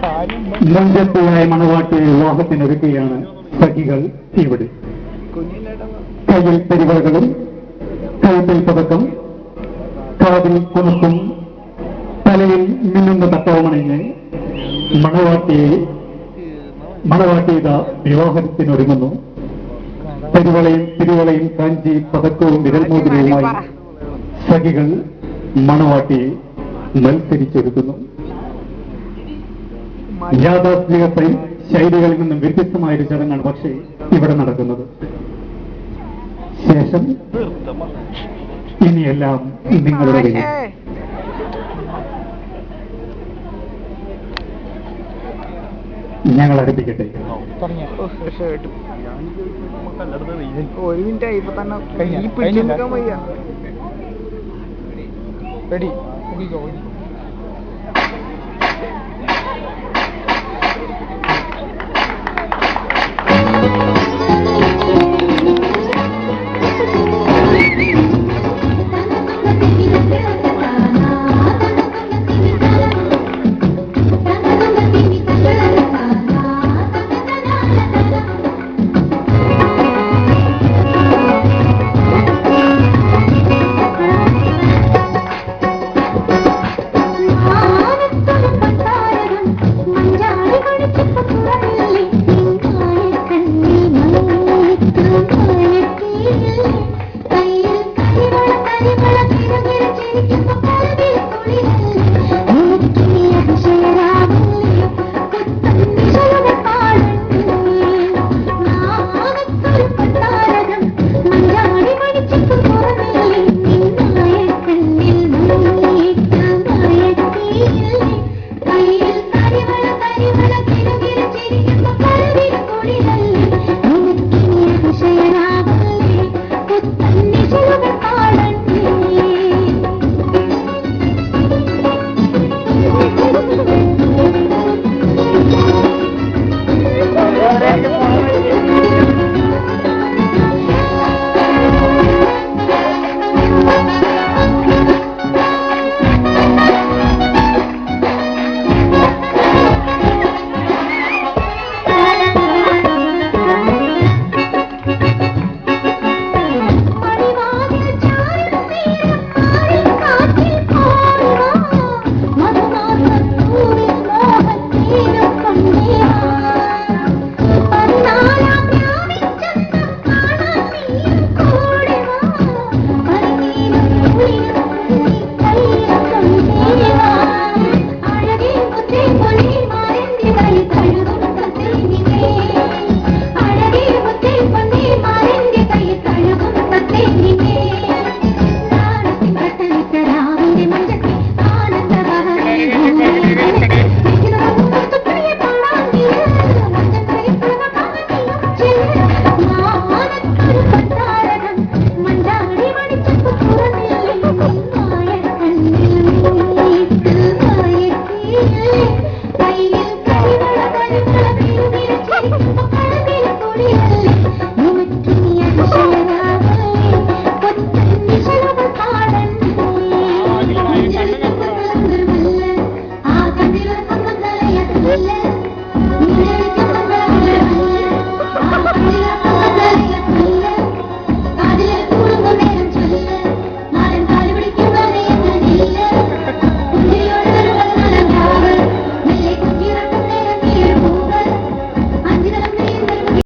നെഞ്ചത്തിയായ മണവാട്ടിയെ വിവാഹത്തിനൊരുക്കുകയാണ് സഖികൾ ഇവിടെ. കയ്യിൽ പെരുവകളും കഴുത്തിൽ പതക്കം, കാതിൽ കുണുക്കും, തലയിൽ മിന്നുന്ന തട്ടവുമണിഞ്ഞ് മണവാട്ടിയത വിവാഹത്തിനൊരുങ്ങുന്നു. തിരുവളയും കാഞ്ചി പതക്കവും വിരൽമോതിരവുമായി സഖികൾ മണവാട്ടിയെ മത്സരിച്ചൊരുക്കുന്നു. യാഥാസ്ഥിതിക ശൈലികളിൽ നിന്നും വ്യത്യസ്തമായൊരു ചടങ്ങാണ് പക്ഷേ ഇവിടെ നടക്കുന്നത്. ശേഷം ഇനിയെല്ലാം നിങ്ങളുടെ കയ്യിൽ. ഞങ്ങൾ അടുപ്പിക്കട്ടെ. ഒരു മിനിറ്റ് ആയി ഇപ്പൊ തന്നെ. റെഡി